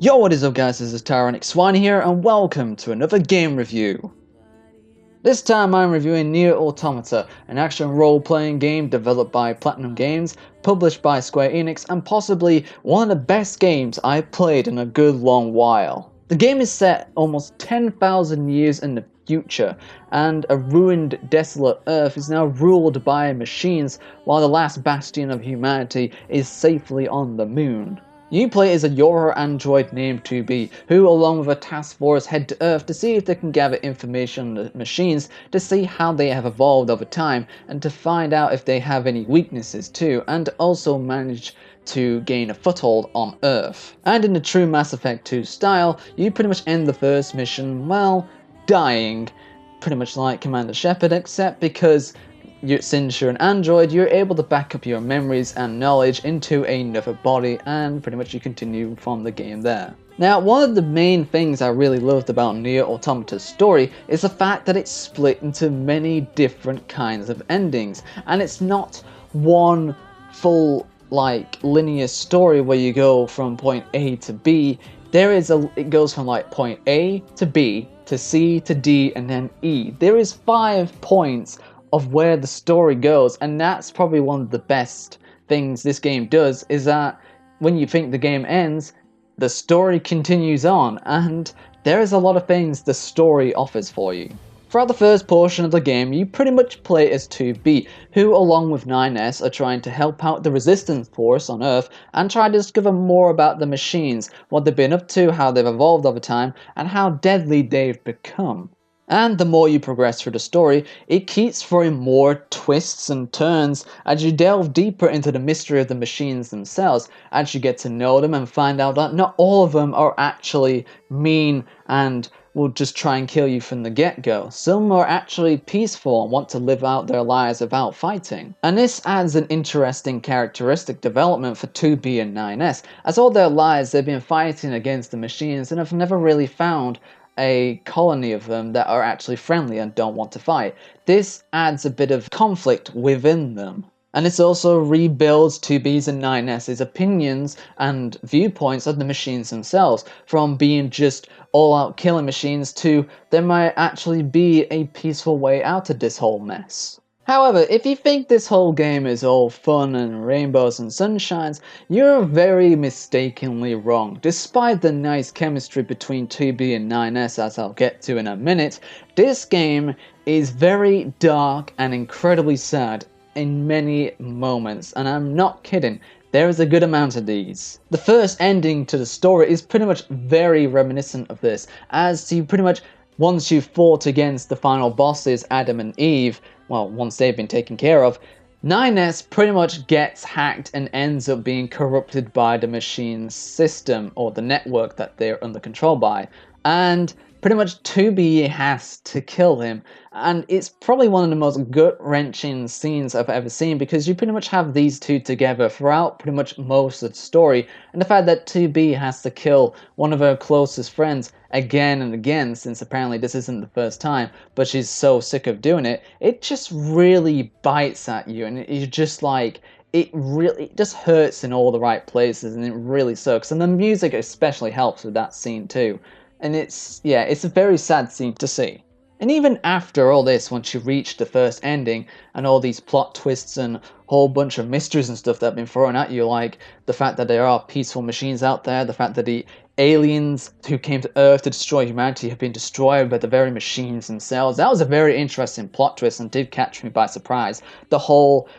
Yo, what is up guys, this is Enix here and welcome to another game review. This time I'm reviewing Nier Automata, an action role-playing game developed by PlatinumGames, published by Square Enix, and possibly one of the best games I've played in a good long while. The game is set almost 10,000 years in the future, and a ruined, desolate Earth is now ruled by machines while the last bastion of humanity is safely on the moon. You play as a Yoro android named 2B, who along with a task force head to Earth to see if they can gather information on the machines to see how they have evolved over time and to find out if they have any weaknesses too, and also manage to gain a foothold on Earth. And in the true Mass Effect 2 style, you pretty much end the first mission, well, dying. Pretty much like Commander Shepard, except because since you're an android, you're able to back up your memories and knowledge into another body, and pretty much you continue from the game there. Now, one of the main things I really loved about Nier Automata's story is the fact that it's split into many different kinds of endings, and it's not one full, linear story where you go from point A to B. It goes from point A to B to C to D and then E. There is 5 points of where the story goes, and that's probably one of the best things this game does, is that when you think the game ends, the story continues on, and there is a lot of things the story offers for you. Throughout the first portion of the game, you pretty much play as 2B, who along with 9S are trying to help out the resistance force on Earth and try to discover more about the machines, what they've been up to, how they've evolved over time, and how deadly they've become. And the more you progress through the story, it keeps throwing more twists and turns as you delve deeper into the mystery of the machines themselves, as you get to know them and find out that not all of them are actually mean and will just try and kill you from the get-go. Some are actually peaceful and want to live out their lives without fighting. And this adds an interesting characteristic development for 2B and 9S, as all their lives they've been fighting against the machines and have never really found a colony of them that are actually friendly and don't want to fight. This adds a bit of conflict within them. And this also rebuilds 2B's and 9S's opinions and viewpoints of the machines themselves, from being just all-out killing machines to there might actually be a peaceful way out of this whole mess. However, if you think this whole game is all fun and rainbows and sunshines, you're very mistakenly wrong. Despite the nice chemistry between 2B and 9S, as I'll get to in a minute, this game is very dark and incredibly sad in many moments, and I'm not kidding. There is a good amount of these. The first ending to the story is pretty much very reminiscent of this, as you pretty much, once you've fought against the final bosses, Adam and Eve, well, once they've been taken care of, 9S pretty much gets hacked and ends up being corrupted by the machine's system, or the network that they're under control by. And pretty much 2B has to kill him, and it's probably one of the most gut-wrenching scenes I've ever seen, because you pretty much have these two together throughout pretty much most of the story, and the fact that 2B has to kill one of her closest friends again and again, since apparently this isn't the first time, but she's so sick of doing it, it just really bites at you, and it's just it just hurts in all the right places, and it really sucks, and the music especially helps with that scene too. And it's a very sad scene to see. And even after all this, once you reach the first ending, and all these plot twists and whole bunch of mysteries and stuff that have been thrown at you, like the fact that there are peaceful machines out there, the fact that the aliens who came to Earth to destroy humanity have been destroyed by the very machines themselves. That was a very interesting plot twist and did catch me by surprise. The whole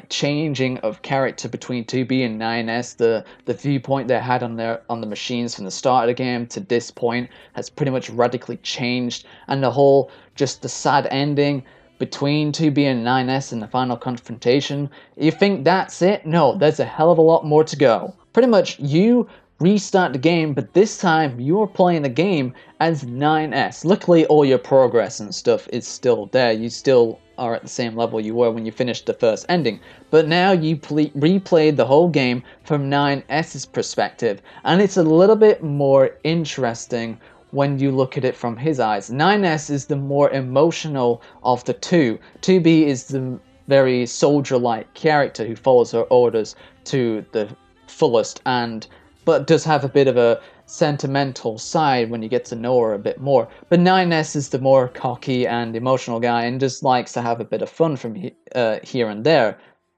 changing of character between 2B and 9S, the viewpoint they had on the machines from the start of the game to this point has pretty much radically changed, and the whole just the sad ending between 2B and 9S in the final confrontation. You think that's it? No, there's a hell of a lot more to go. Pretty much you restart the game, but this time you're playing the game as 9S. Luckily, all your progress and stuff is still there. You still are at the same level you were when you finished the first ending. But now you replayed the whole game from 9S's perspective, and it's a little bit more interesting when you look at it from his eyes. 9S is the more emotional of the two. 2B is the very soldier-like character who follows her orders to the fullest, but does have a bit of a sentimental side when you get to know her a bit more. But 9S is the more cocky and emotional guy and just likes to have a bit of fun from here and there.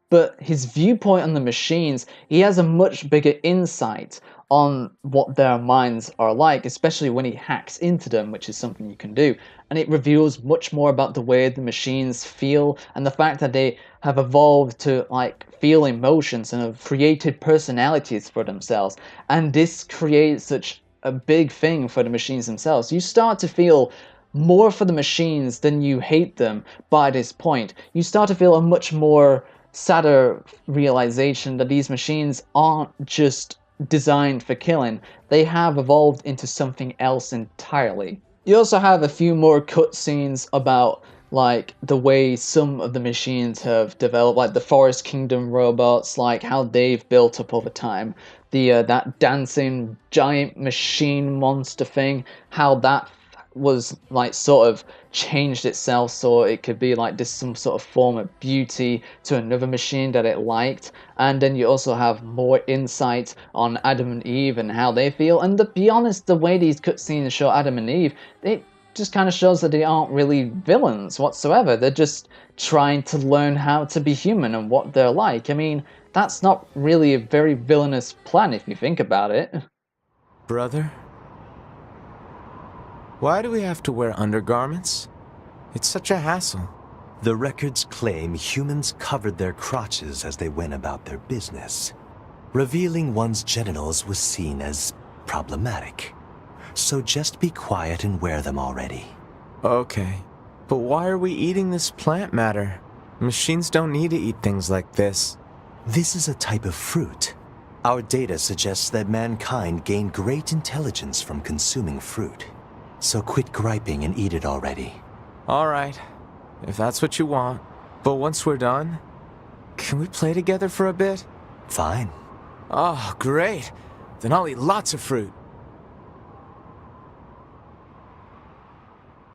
But his viewpoint on the machines, he has a much bigger insight on what their minds are like, especially when he hacks into them, which is something you can do. And it reveals much more about the way the machines feel and the fact that they have evolved to like feel emotions and have created personalities for themselves. And this creates such a big thing for the machines themselves. You start to feel more for the machines than you hate them by this point. You start to feel a much more sadder realization that these machines aren't just designed for killing, they have evolved into something else entirely. You also have a few more cutscenes about like the way some of the machines have developed, like the Forest Kingdom robots, like how they've built up over time. The that dancing giant machine monster thing, how that was like sort of changed itself so it could be like this some sort of form of beauty to another machine that it liked. And then you also have more insight on Adam and Eve and how they feel. And to be honest, the way these cutscenes show Adam and Eve, it just kind of shows that they aren't really villains whatsoever. They're just trying to learn how to be human and what they're like. I mean, that's not really a very villainous plan if you think about it. Brother? Why do we have to wear undergarments? It's such a hassle. The records claim humans covered their crotches as they went about their business. Revealing one's genitals was seen as problematic. So just be quiet and wear them already. Okay, but why are we eating this plant matter? Machines don't need to eat things like this. This is a type of fruit. Our data suggests that mankind gained great intelligence from consuming fruit. So quit griping and eat it already. Alright, if that's what you want. But once we're done, can we play together for a bit? Fine. Oh, great. Then I'll eat lots of fruit.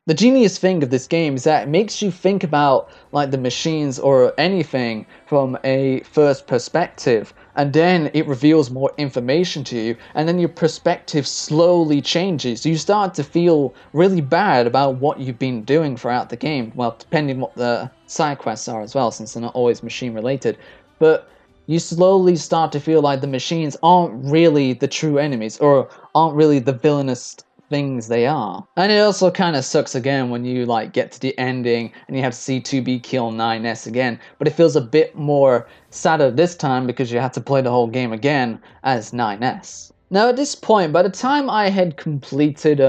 The genius thing of this game is that it makes you think about like the machines or anything from a first perspective, and then it reveals more information to you, and then your perspective slowly changes. You start to feel really bad about what you've been doing throughout the game, well, depending what the side quests are as well, since they're not always machine related. But you slowly start to feel like the machines aren't really the true enemies, or aren't really the villainous things they are. And it also kind of sucks again when you like get to the ending and you have C2B kill 9S again, but it feels a bit more sadder this time because you had to play the whole game again as 9S. Now at this point, by the time I had completed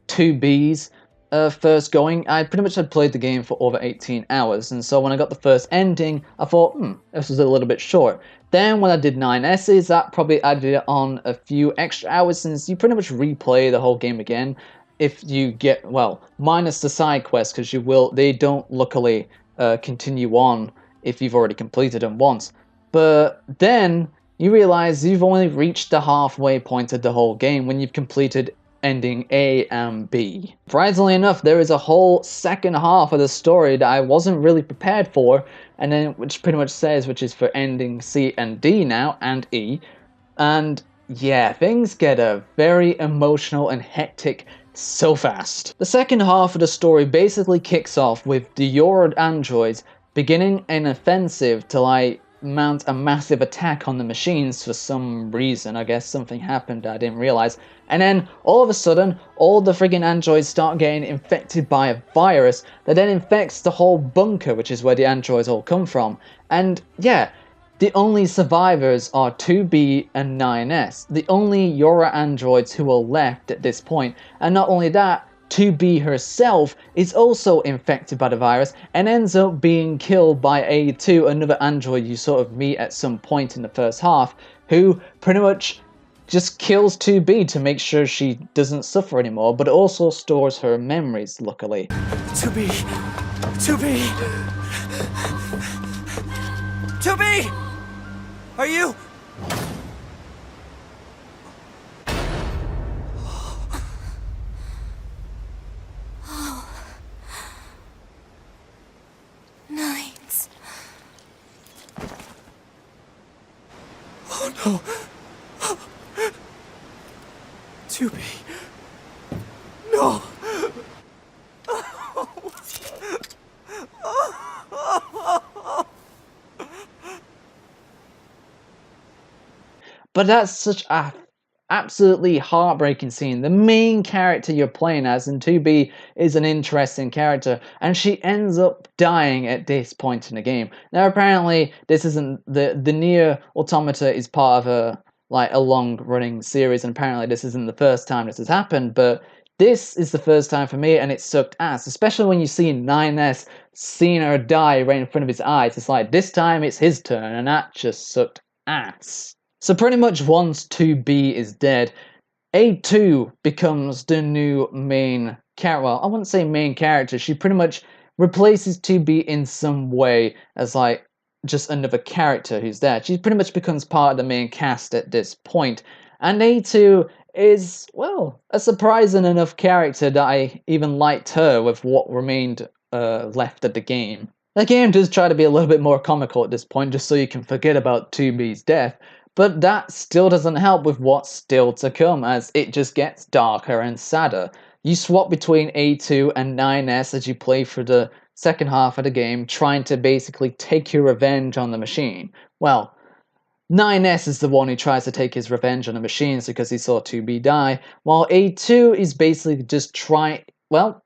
2B's first going, I pretty much had played the game for over 18 hours, and so when I got the first ending, I thought, this was a little bit short. Then when I did 9S's, that probably added on a few extra hours, since you pretty much replay the whole game again if you get, well, minus the side quests, because they don't luckily continue on if you've already completed them once. But then you realize you've only reached the halfway point of the whole game when you've completed ending A and B. Surprisingly enough, there is a whole second half of the story that I wasn't really prepared for, and then which pretty much says which is for ending C and D now, and E. And yeah, things get very emotional and hectic so fast. The second half of the story basically kicks off with the Yorod androids beginning an offensive to like mount a massive attack on the machines for some reason. I guess something happened I didn't realize. And then all of a sudden, all the friggin' androids start getting infected by a virus that then infects the whole bunker, which is where the androids all come from. And yeah, the only survivors are 2B and 9S, the only Yora androids who are left at this point. And not only that, 2B herself is also infected by the virus and ends up being killed by A2, another android you sort of meet at some point in the first half, who pretty much just kills 2B to make sure she doesn't suffer anymore, but also stores her memories, luckily. 2B! 2B! 2B! Are you? Nights. Oh no! 2B! No! But that's such a absolutely heartbreaking scene. The main character you're playing as in 2B is an interesting character, and she ends up dying at this point in the game. Now, apparently, this isn't the Nier Automata is part of a long-running series, and apparently this isn't the first time this has happened, but this is the first time for me, and it sucked ass, especially when you see 9S seeing her die right in front of his eyes. It's like, this time it's his turn, and that just sucked ass. So pretty much once 2B is dead, A2 becomes the new main character. Well, I wouldn't say main character. She pretty much replaces 2B in some way as like just another character who's there. She pretty much becomes part of the main cast at this point. And A2 is, well, a surprising enough character that I even liked her with what remained left of the game. The game does try to be a little bit more comical at this point, just so you can forget about 2B's death. But that still doesn't help with what's still to come, as it just gets darker and sadder. You swap between A2 and 9S as you play through the second half of the game, trying to basically take your revenge on the machine. Well, 9S is the one who tries to take his revenge on the machines because he saw 2B die, while A2 is basically just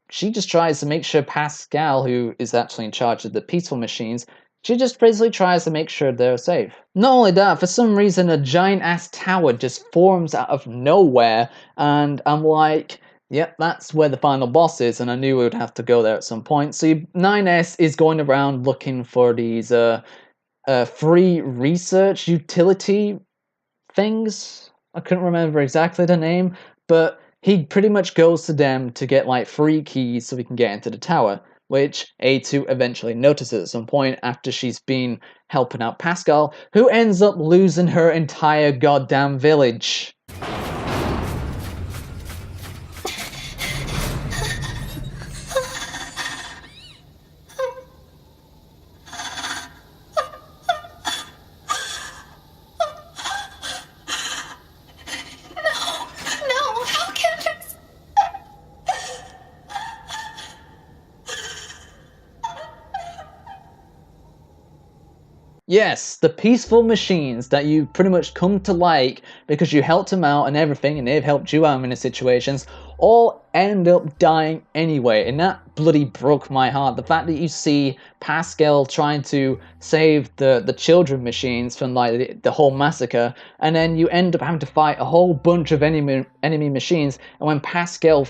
she just tries to make sure Pascal, who is actually in charge of the peaceful machines, she just basically tries to make sure they're safe. Not only that, for some reason a giant-ass tower just forms out of nowhere, and I'm like, yep, that's where the final boss is, and I knew we would have to go there at some point. So 9S is going around looking for these free research utility things. I couldn't remember exactly the name, but he pretty much goes to them to get like free keys so we can get into the tower, which A2 eventually notices at some point after she's been helping out Pascal, who ends up losing her entire goddamn village. Yes, the peaceful machines that you pretty much come to like because you helped them out and everything, and they've helped you out in many situations, all end up dying anyway, and that bloody broke my heart. The fact that you see Pascal trying to save the children machines from like the whole massacre, and then you end up having to fight a whole bunch of enemy machines, and when Pascal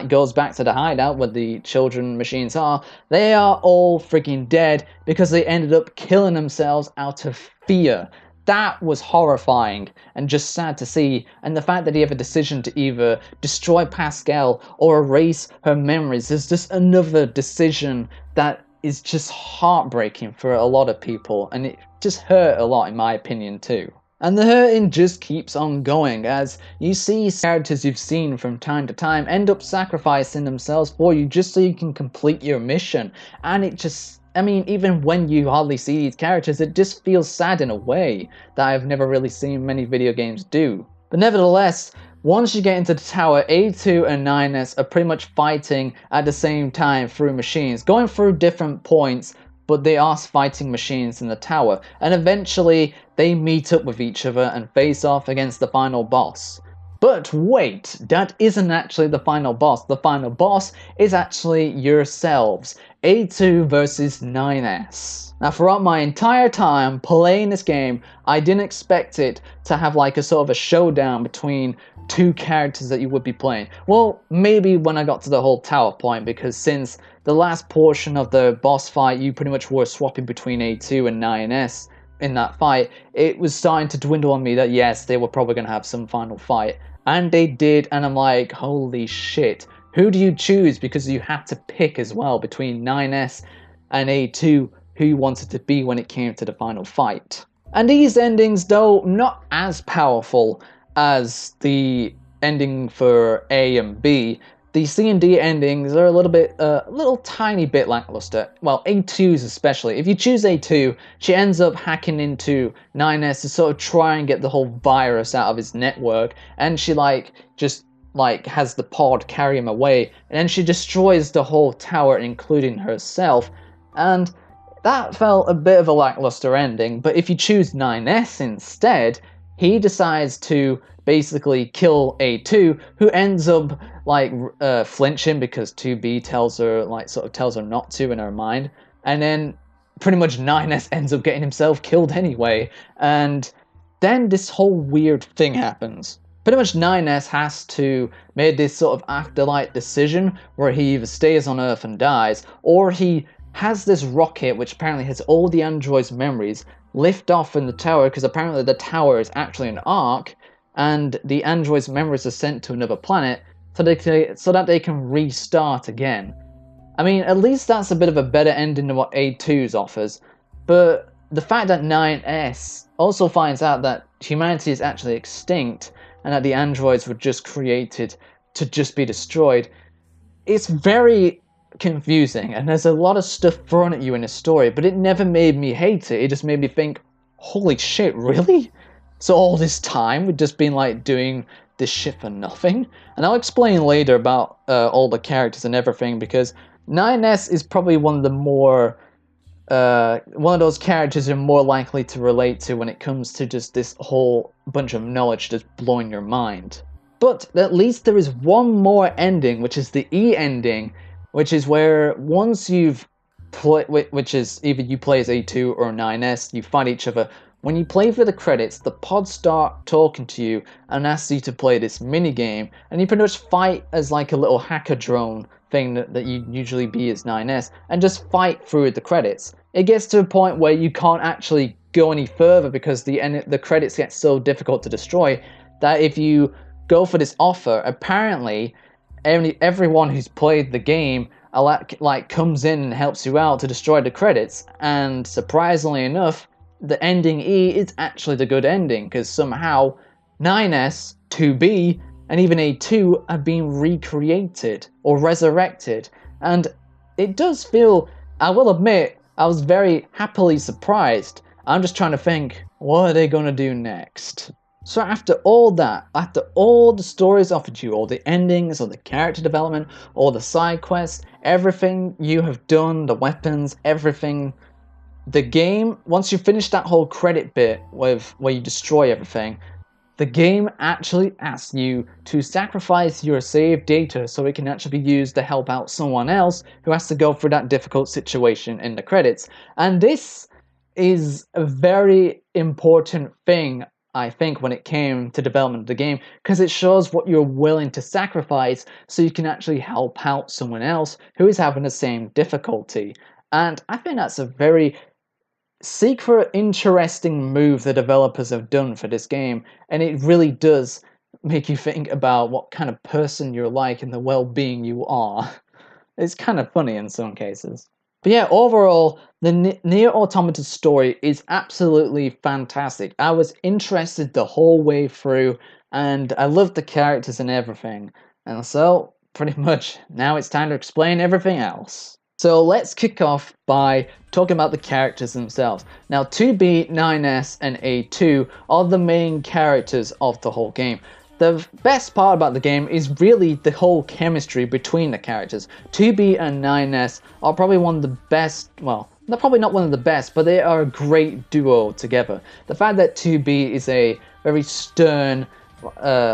goes back to the hideout where the children machines are, they are all freaking dead because they ended up killing themselves out of fear. That was horrifying and just sad to see, and the fact that he had a decision to either destroy Pascal or erase her memories is just another decision that is just heartbreaking for a lot of people, and it just hurt a lot in my opinion too. And the hurting just keeps on going as you see characters you've seen from time to time end up sacrificing themselves for you just so you can complete your mission, and it just, I mean, even when you hardly see these characters, it just feels sad in a way that I've never really seen many video games do. But nevertheless, once you get into the tower, A2 and 9S are pretty much fighting at the same time through machines, going through different points, but they are fighting machines in the tower, and eventually they meet up with each other and face off against the final boss. But wait, that isn't actually the final boss. The final boss is actually yourselves, A2 versus 9S. Now, throughout my entire time playing this game, I didn't expect it to have like a sort of a showdown between two characters that you would be playing. Well, maybe when I got to the whole tower point, because since the last portion of the boss fight, you pretty much were swapping between A2 and 9S in that fight, it was starting to dwindle on me that yes, they were probably going to have some final fight. And they did, and I'm like, holy shit. Who do you choose? Because you had to pick as well between 9S and A2 who you wanted to be when it came to the final fight. And these endings, though not as powerful as the ending for A and B, the C and D endings are a little tiny bit lackluster. Well, A2's especially. If you choose A2, she ends up hacking into 9S to sort of try and get the whole virus out of his network, and she just like has the pod carry him away, and then she destroys the whole tower, including herself. And that felt a bit of a lackluster ending. But if you choose 9S instead, he decides to basically kill A2, who ends up like flinching because 2B tells her, like, sort of tells her not to in her mind, and then pretty much 9S ends up getting himself killed anyway. And then this whole weird thing happens. Pretty much 9S has to make this sort of afterlife decision where he either stays on Earth and dies, or he has this rocket which apparently has all the androids' memories lift off in the tower, because apparently the tower is actually an ark, and the androids' memories are sent to another planet so that they can restart again. I mean, at least that's a bit of a better ending than what A2's offers, but the fact that 9S also finds out that humanity is actually extinct and that the androids were just created to just be destroyed, it's very confusing, and there's a lot of stuff thrown at you in the story, but it never made me hate it. It just made me think, holy shit, really? So all this time we've just been like doing this shit for nothing? And I'll explain later about all the characters and everything, because 9S is probably one of the more one of those characters you're more likely to relate to when it comes to just this whole bunch of knowledge just blowing your mind. But at least there is one more ending, which is the E ending, which is where once you've which is either you play as A2 or 9S, you fight each other. When you play for the credits, the pods start talking to you and ask you to play this mini game, and you pretty much fight as like a little hacker drone thing that you usually be as 9S, and just fight through the credits. It gets to a point where you can't actually go any further because the credits get so difficult to destroy that if you go for this offer, apparently everyone who's played the game like comes in and helps you out to destroy the credits. And surprisingly enough, the ending E is actually the good ending, because somehow 9S, 2B, and even A2 have been recreated or resurrected. And it does feel, I will admit, I was very happily surprised. I'm just trying to think, what are they going to do next? So after all that, after all the stories offered you, all the endings, all the character development, all the side quests, everything you have done, the weapons, everything, the game, once you finish that whole credit bit where you destroy everything, the game actually asks you to sacrifice your saved data so it can actually be used to help out someone else who has to go through that difficult situation in the credits. And this is a very important thing, I think, when it came to development of the game, because it shows what you're willing to sacrifice so you can actually help out someone else who is having the same difficulty. And I think that's a very secret, interesting move the developers have done for this game, and it really does make you think about what kind of person you're like and the well-being you are. It's kind of funny in some cases. But yeah, overall, the Nier Automata story is absolutely fantastic. I was interested the whole way through, and I loved the characters and everything. And so, pretty much, now it's time to explain everything else. So let's kick off by talking about the characters themselves. Now, 2B, 9S, and A2 are the main characters of the whole game. The best part about the game is really the whole chemistry between the characters. 2B and 9S are probably one of the best, well, they're probably not one of the best, but they are a great duo together. The fact that 2B is a very stern,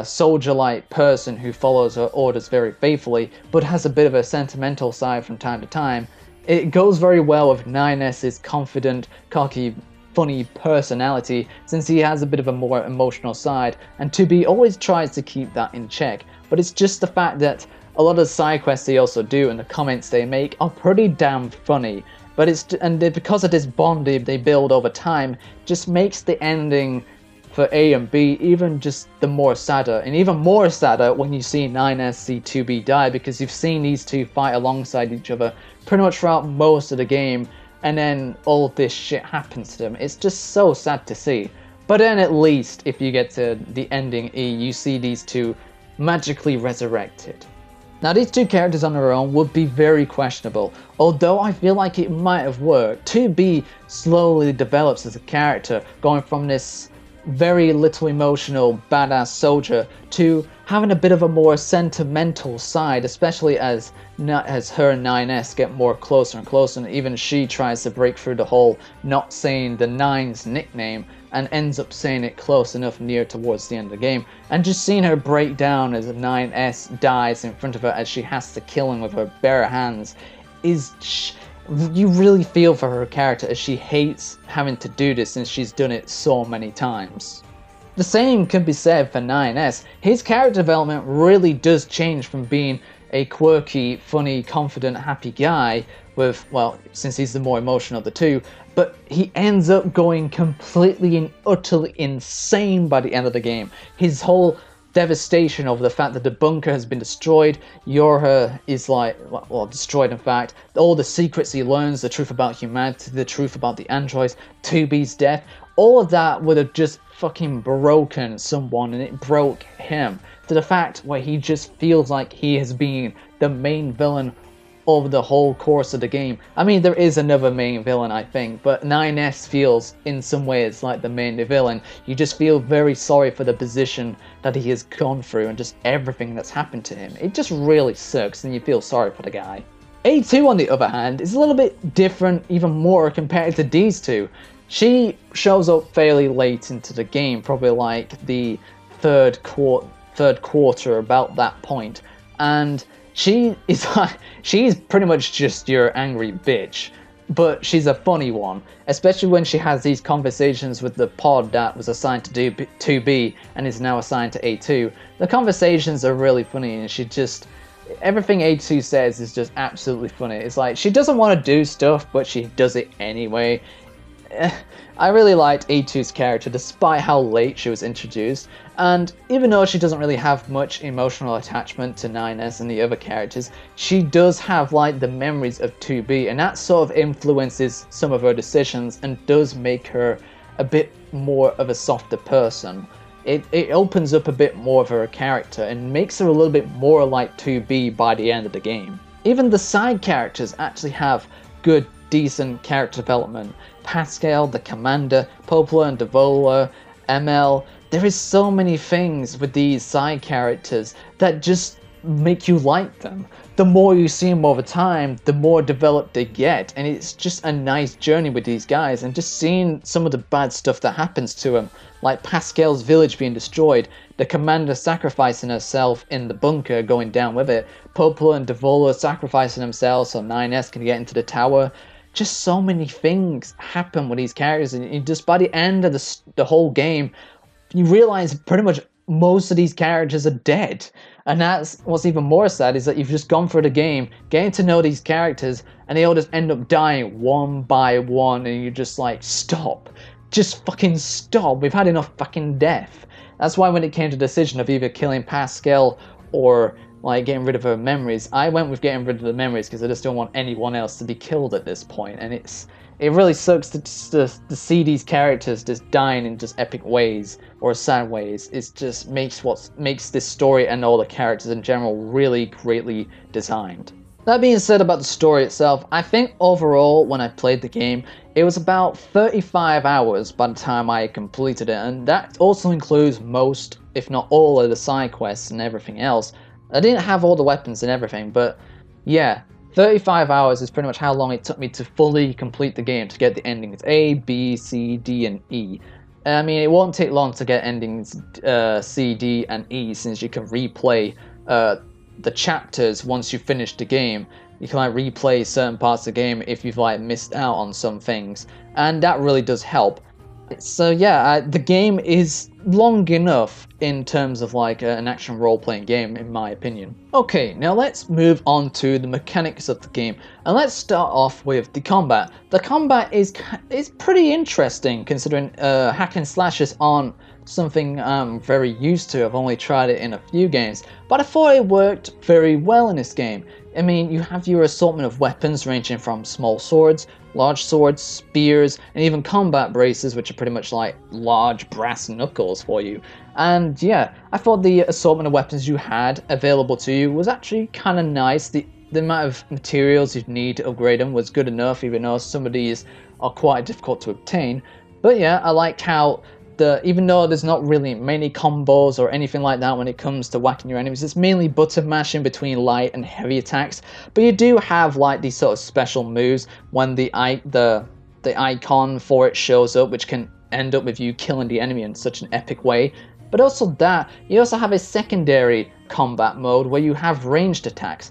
soldier-like person who follows her orders very faithfully, but has a bit of a sentimental side from time to time, it goes very well with 9S's confident, cocky, funny personality, since he has a bit of a more emotional side, and 2B always tries to keep that in check. But it's just the fact that a lot of the side quests they also do and the comments they make are pretty damn funny. But because of this bond they build over time, just makes the ending for A and B even just the more sadder, and even more sadder when you see 9S see 2B die, because you've seen these two fight alongside each other pretty much throughout most of the game, and then all this shit happens to them. It's just so sad to see. But then at least if you get to the ending E, you see these two magically resurrected. Now, these two characters on their own would be very questionable, although I feel like it might have worked. 2B slowly develops as a character, going from this very little emotional badass soldier to having a bit of a more sentimental side, especially as her and 9S get more closer and closer, and even she tries to break through the whole not saying the 9's nickname and ends up saying it close enough near towards the end of the game. And just seeing her break down as 9S dies in front of her as she has to kill him with her bare hands you really feel for her character, as she hates having to do this since she's done it so many times. The same can be said for 9S. His character development really does change from being a quirky, funny, confident, happy guy with, well, since he's the more emotional of the two, but he ends up going completely and utterly insane by the end of the game. His whole devastation over the fact that the bunker has been destroyed, Yorha is destroyed in fact, all the secrets he learns, the truth about humanity, the truth about the androids, 2B's death, all of that would have just fucking broken someone, and it broke him to the fact where he just feels like he has been the main villain over the whole course of the game. I mean, there is another main villain, I think, but 9S feels in some ways like the main villain. You just feel very sorry for the position that he has gone through and just everything that's happened to him. It just really sucks, and you feel sorry for the guy. A2, on the other hand, is a little bit different, even more compared to these two. She shows up fairly late into the game, probably like the third quarter, about that point, and she's pretty much just your angry bitch, but she's a funny one, especially when she has these conversations with the pod that was assigned to 2B and is now assigned to A2. The conversations are really funny, and everything A2 says is just absolutely funny. It's like she doesn't want to do stuff, but she does it anyway. I really liked A2's character despite how late she was introduced, and even though she doesn't really have much emotional attachment to 9S and the other characters, she does have like the memories of 2B, and that sort of influences some of her decisions and does make her a bit more of a softer person. It opens up a bit more of her character and makes her a little bit more like 2B by the end of the game. Even the side characters actually have good, decent character development. Pascal, the commander, Popola and Devola, ML. There is so many things with these side characters that just make you like them. The more you see them over time, the more developed they get, and it's just a nice journey with these guys, and just seeing some of the bad stuff that happens to them, like Pascal's village being destroyed, the commander sacrificing herself in the bunker, going down with it, Popola and Devola sacrificing themselves so 9S can get into the tower. Just so many things happen with these characters, and just by the end of the whole game, you realize pretty much most of these characters are dead. And that's what's even more sad, is that you've just gone through the game, getting to know these characters, and they all just end up dying one by one, and you're just like, stop. Just fucking stop. We've had enough fucking death. That's why when it came to the decision of either killing Pascal or like getting rid of her memories, I went with getting rid of the memories because I just don't want anyone else to be killed at this point. And it really sucks to see these characters just dying in just epic ways or sad ways. It just makes this story and all the characters in general really greatly designed. That being said about the story itself, I think overall when I played the game, it was about 35 hours by the time I completed it, and that also includes most, if not all, of the side quests and everything else. I didn't have all the weapons and everything, but yeah, 35 hours is pretty much how long it took me to fully complete the game to get the endings A, B, C, D, and E. I mean, it won't take long to get endings C, D, and E, since you can replay the chapters once you finish the game. You can like replay certain parts of the game if you've like missed out on some things, and that really does help. So yeah, the game is long enough in terms of like an action role-playing game, in my opinion. Okay, now let's move on to the mechanics of the game, and let's start off with the combat. The combat is pretty interesting, considering hack and slashes aren't something I'm very used to. I've only tried it in a few games, but I thought it worked very well in this game. I mean, you have your assortment of weapons ranging from small swords, large swords, spears, and even combat braces, which are pretty much like large brass knuckles for you. And yeah, I thought the assortment of weapons you had available to you was actually kind of nice. The amount of materials you'd need to upgrade them was good enough, even though some of these are quite difficult to obtain. But yeah, I liked how even though there's not really many combos or anything like that when it comes to whacking your enemies, it's mainly button mashing between light and heavy attacks. But you do have like these sort of special moves when the icon for it shows up, which can end up with you killing the enemy in such an epic way. But also that, you also have a secondary combat mode where you have ranged attacks.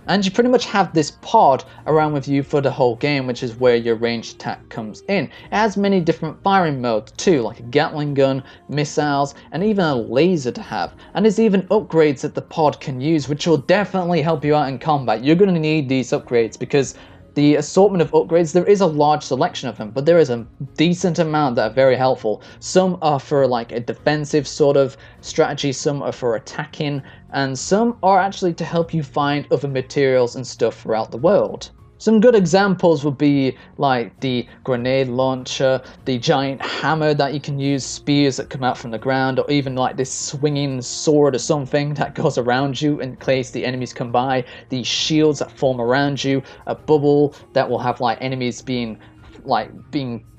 And you pretty much have this pod around with you for the whole game, which is where your ranged attack comes in. It has many different firing modes too, like a Gatling gun, missiles, and even a laser to have. And there's even upgrades that the pod can use, which will definitely help you out in combat. You're going to need these upgrades because the assortment of upgrades, there is a large selection of them, but there is a decent amount that are very helpful. Some are for like a defensive sort of strategy, some are for attacking, and some are actually to help you find other materials and stuff throughout the world. Some good examples would be like the grenade launcher, the giant hammer that you can use, spears that come out from the ground, or even like this swinging sword or something that goes around you in case the enemies come by, the shields that form around you, a bubble that will have like enemies being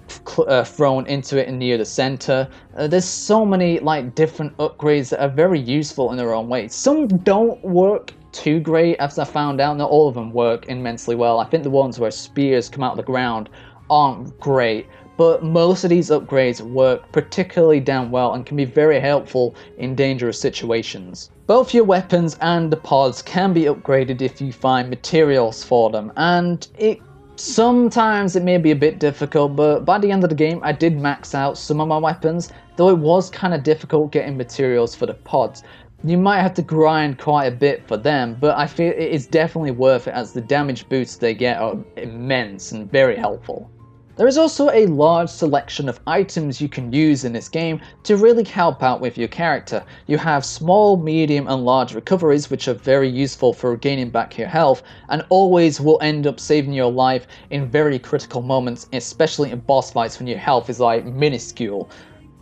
thrown into it and near the center. There's so many like different upgrades that are very useful in their own way. Some don't work too great, as I found out. Not all of them work immensely well. I think the ones where spears come out of the ground aren't great, but most of these upgrades work particularly damn well and can be very helpful in dangerous situations. Both your weapons and the pods can be upgraded if you find materials for them, and sometimes it may be a bit difficult, but by the end of the game I did max out some of my weapons, though it was kind of difficult getting materials for the pods. You might have to grind quite a bit for them, but I feel it is definitely worth it as the damage boosts they get are immense and very helpful. There is also a large selection of items you can use in this game to really help out with your character. You have small, medium and large recoveries, which are very useful for gaining back your health and always will end up saving your life in very critical moments, especially in boss fights when your health is like minuscule.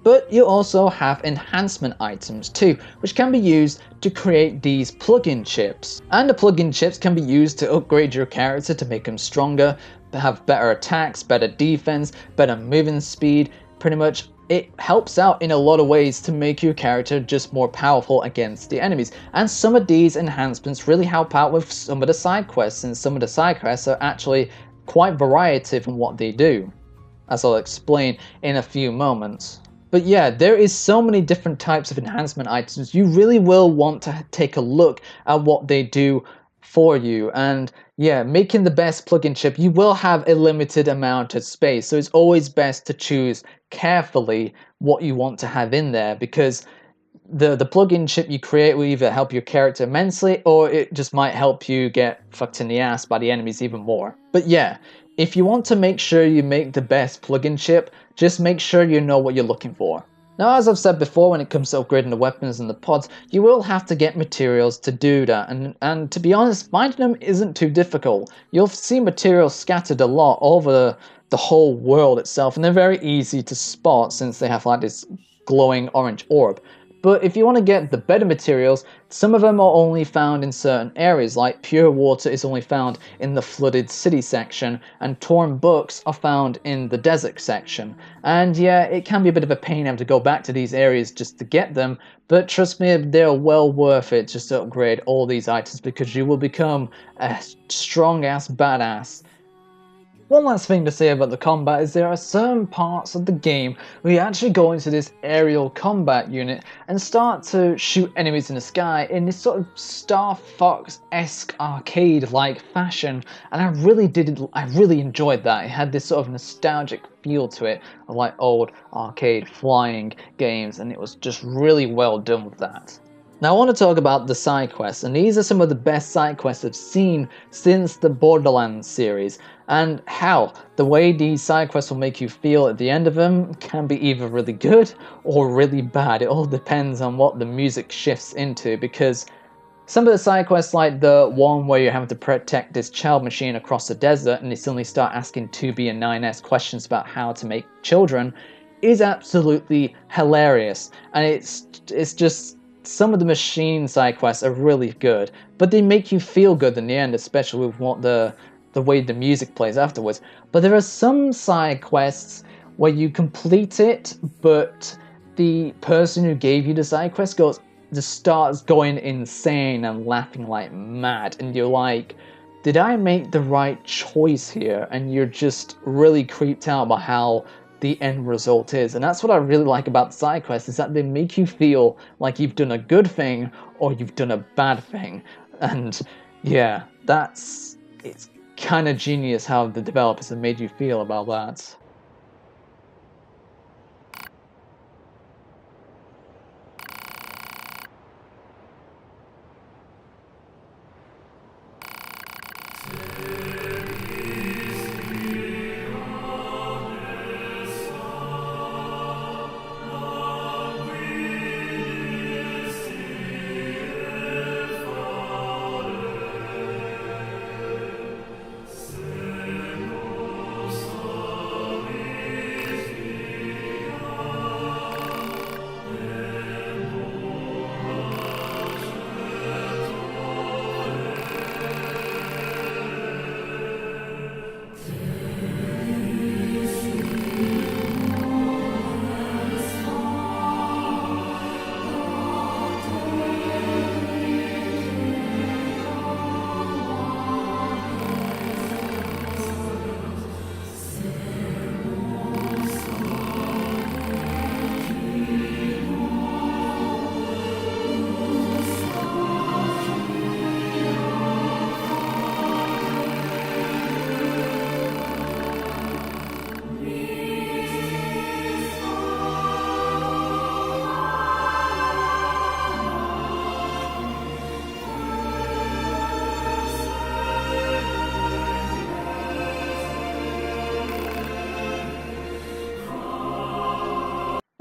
But you also have enhancement items too, which can be used to create these plug-in chips. And the plug-in chips can be used to upgrade your character to make them stronger, have better attacks, better defense, better moving speed. Pretty much it helps out in a lot of ways to make your character just more powerful against the enemies. And some of these enhancements really help out with some of the side quests, and some of the side quests are actually quite variative in what they do, as I'll explain in a few moments. But yeah, there is so many different types of enhancement items. You really will want to take a look at what they do for you. And yeah, making the best plugin chip, you will have a limited amount of space. So it's always best to choose carefully what you want to have in there, because the plugin chip you create will either help your character immensely, or it just might help you get fucked in the ass by the enemies even more. But yeah, if you want to make sure you make the best plugin chip, just make sure you know what you're looking for. Now, as I've said before, when it comes to upgrading the weapons and the pods, you will have to get materials to do that, and to be honest, finding them isn't too difficult. You'll see materials scattered a lot over the whole world itself, and they're very easy to spot since they have like this glowing orange orb. But if you want to get the better materials, some of them are only found in certain areas, like pure water is only found in the flooded city section, and torn books are found in the desert section. And yeah, it can be a bit of a pain having to go back to these areas just to get them, but trust me, they're well worth it just to upgrade all these items, because you will become a strong-ass badass. One last thing to say about the combat is there are certain parts of the game where you actually go into this aerial combat unit and start to shoot enemies in the sky in this sort of Star Fox-esque arcade-like fashion, and I really enjoyed that. It had this sort of nostalgic feel to it of like old arcade flying games, and it was just really well done with that. Now I want to talk about the side quests, and these are some of the best side quests I've seen since the Borderlands series, and how the way these side quests will make you feel at the end of them can be either really good or really bad. It all depends on what the music shifts into, because some of the side quests, like the one where you're having to protect this child machine across the desert and they suddenly start asking 2B and 9S questions about how to make children, is absolutely hilarious, and it's just... Some of the machine side quests are really good, but they make you feel good in the end, especially with what the way the music plays afterwards. But there are some side quests where you complete it, but the person who gave you the side quest just starts going insane and laughing like mad, and you're like, did I make the right choice here? And you're just really creeped out by how the end result is. And that's what I really like about the side quests, is that they make you feel like you've done a good thing or you've done a bad thing. And yeah, it's kind of genius how the developers have made you feel about that.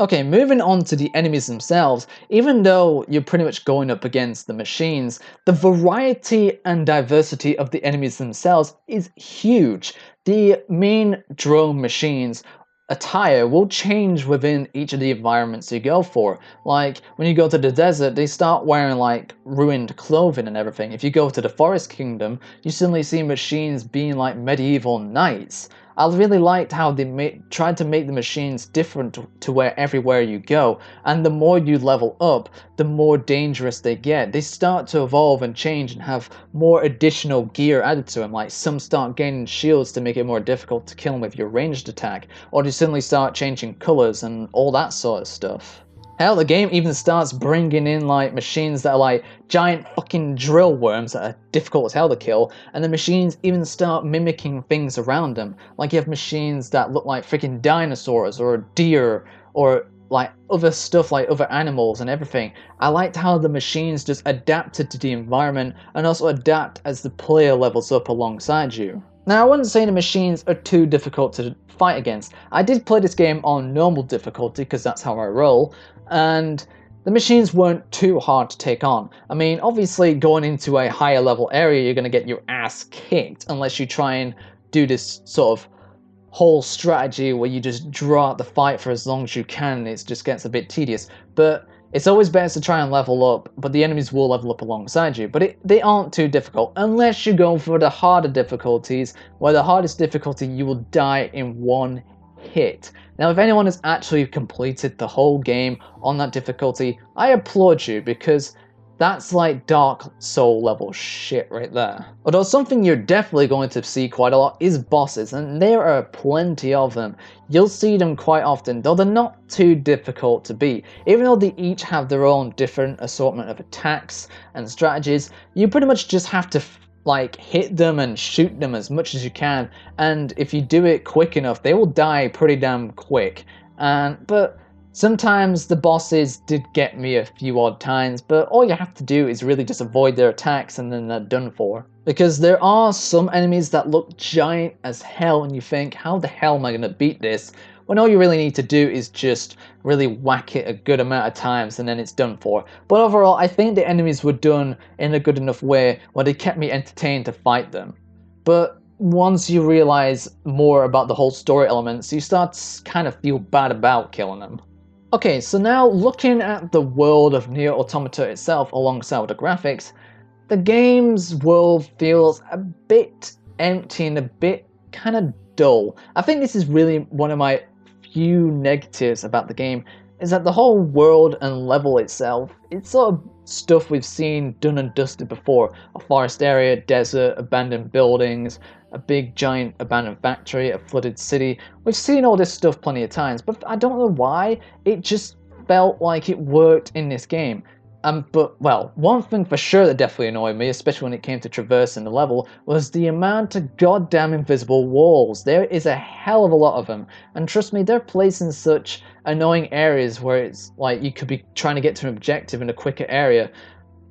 Okay, moving on to the enemies themselves, even though you're pretty much going up against the machines, the variety and diversity of the enemies themselves is huge. The main drone machines attire will change within each of the environments you go for. Like, when you go to the desert, they start wearing like ruined clothing and everything. If you go to the forest kingdom, you suddenly see machines being like medieval knights. I really liked how they tried to make the machines different to where everywhere you go, and the more you level up, the more dangerous they get. They start to evolve and change and have more additional gear added to them, like some start gaining shields to make it more difficult to kill them with your ranged attack, or they suddenly start changing colours and all that sort of stuff. Hell, the game even starts bringing in like machines that are like giant fucking drill worms that are difficult as hell to kill, and the machines even start mimicking things around them. Like, you have machines that look like freaking dinosaurs or deer or like other stuff, like other animals and everything. I liked how the machines just adapted to the environment and also adapt as the player levels up alongside you. Now, I wouldn't say the machines are too difficult to fight against. I did play this game on normal difficulty because that's how I roll, and the machines weren't too hard to take on. I mean, obviously going into a higher level area, you're going to get your ass kicked unless you try and do this sort of whole strategy where you just draw out the fight for as long as you can, and it just gets a bit tedious. But it's always better to try and level up, but the enemies will level up alongside you. But they aren't too difficult, unless you go for the harder difficulties, where the hardest difficulty you will die in one hit. Now, if anyone has actually completed the whole game on that difficulty, I applaud you, because that's like Dark Soul level shit right there. Although something you're definitely going to see quite a lot is bosses, and there are plenty of them. You'll see them quite often, though they're not too difficult to beat. Even though they each have their own different assortment of attacks and strategies, you pretty much just have to like hit them and shoot them as much as you can, and if you do it quick enough, they will die pretty damn quick. But sometimes the bosses did get me a few odd times, but all you have to do is really just avoid their attacks and then they're done for. Because there are some enemies that look giant as hell and you think, how the hell am I going to beat this? When all you really need to do is just really whack it a good amount of times and then it's done for. But overall, I think the enemies were done in a good enough way where they kept me entertained to fight them. But once you realize more about the whole story elements, you start to kind of feel bad about killing them. Okay, so now looking at the world of Nier Automata itself alongside with the graphics, the game's world feels a bit empty and a bit kind of dull. I think this is really one of my few negatives about the game. is that the whole world and level itself, it's sort of stuff we've seen done and dusted before. A forest area, desert, abandoned buildings, a big giant abandoned factory, a flooded city. We've seen all this stuff plenty of times, but I don't know why, it just felt like it worked in this game. But, well, one thing for sure that definitely annoyed me, especially when it came to traversing the level, was the amount of goddamn invisible walls. There is a hell of a lot of them, and trust me, they're placed in such annoying areas where it's like you could be trying to get to an objective in a quicker area,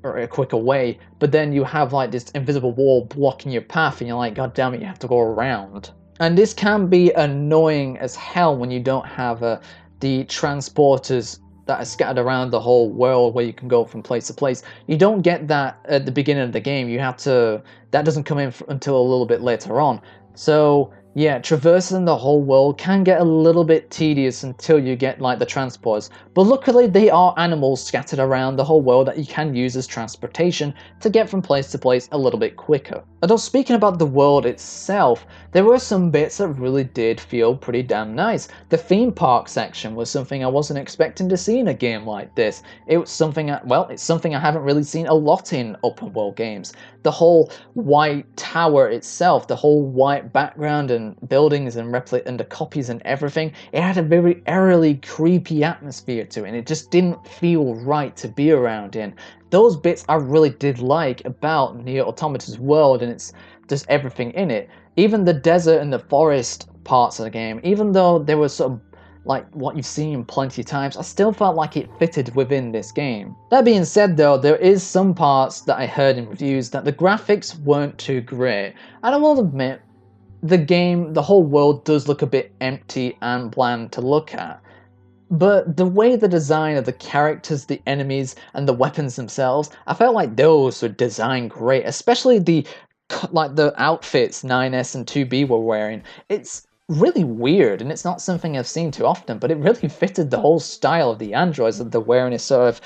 or a quicker way, but then you have like this invisible wall blocking your path, and you're like, god damn it, you have to go around. And this can be annoying as hell when you don't have the transporters that are scattered around the whole world where you can go from place to place. You don't get that at the beginning of the game. You have to, that doesn't come in until a little bit later on. So yeah, traversing the whole world can get a little bit tedious until you get like the transports, but luckily they are animals scattered around the whole world that you can use as transportation to get from place to place a little bit quicker. Although speaking about the world itself, there were some bits that really did feel pretty damn nice. The theme park section was something I wasn't expecting to see in a game like this. It was something, it's something I haven't really seen a lot in open world games. The whole white tower itself, the whole white background and buildings and the copies and everything, it had a very eerily creepy atmosphere to it, and it just didn't feel right to be around in. Those bits I really did like about Nier Automata's world, and it's just everything in it. Even the desert and the forest parts of the game, even though they were sort of like what you've seen plenty of times, I still felt like it fitted within this game. That being said though, there is some parts that I heard in reviews that the graphics weren't too great, and I will admit, the whole world does look a bit empty and bland to look at. But the way the design of the characters, the enemies, and the weapons themselves, I felt like those were designed great, especially the outfits 9S and 2B were wearing. It's really weird, and it's not something I've seen too often, but it really fitted the whole style of the androids that they're wearing a sort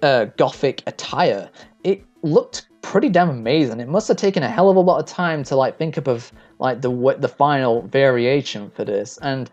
of gothic attire. It looked pretty damn amazing. It must have taken a hell of a lot of time to like think up of like the final variation for this, and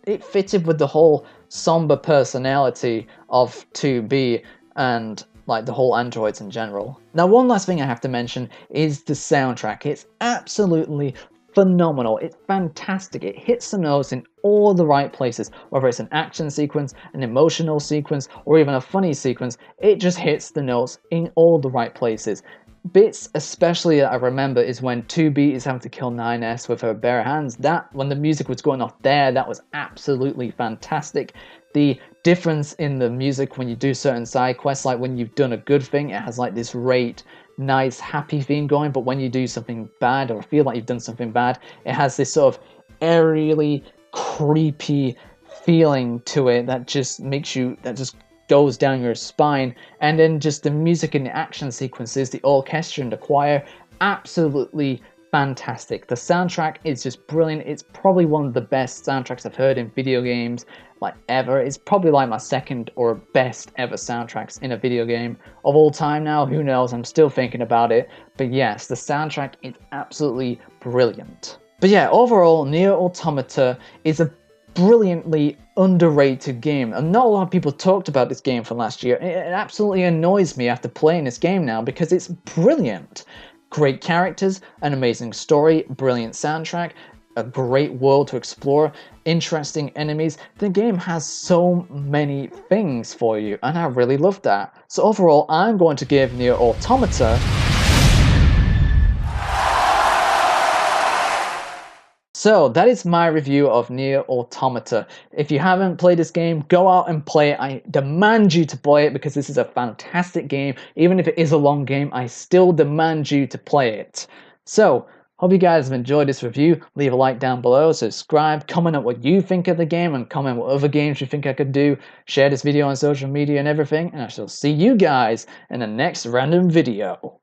it fitted with the whole somber personality of 2B and like the whole androids in general. Now, one last thing I have to mention is the soundtrack. It's absolutely phenomenal. It's fantastic. It hits the notes in all the right places, whether it's an action sequence, an emotional sequence, or even a funny sequence. It just hits the notes in all the right places. Bits especially that I remember is when 2B is having to kill 9S with her bare hands. That, when the music was going off there, that was absolutely fantastic. The difference in the music when you do certain side quests, like when you've done a good thing, it has like this great, nice, happy theme going, but when you do something bad or feel like you've done something bad, it has this sort of eerily creepy feeling to it that just makes you, that just goes down your spine. And then just the music and the action sequences, the orchestra and the choir, absolutely fantastic. The soundtrack is just brilliant. It's probably one of the best soundtracks I've heard in video games like ever. It's probably like my second or best ever soundtracks in a video game of all time now. Who knows? I'm still thinking about it. But yes, the soundtrack is absolutely brilliant. But yeah, overall, Nier Automata is a brilliantly underrated game, and not a lot of people talked about this game from last year. It absolutely annoys me after playing this game now because it's brilliant. Great characters, an amazing story, brilliant soundtrack, a great world to explore, interesting enemies. The game has so many things for you, and I really love that. So overall, I'm going to give Nier Automata So that is my review of Nier Automata. If you haven't played this game, go out and play it. I demand you to play it because this is a fantastic game. Even if it is a long game, I still demand you to play it. So, hope you guys have enjoyed this review. Leave a like down below, subscribe, comment on what you think of the game, and comment what other games you think I could do. Share this video on social media and everything, and I shall see you guys in the next random video.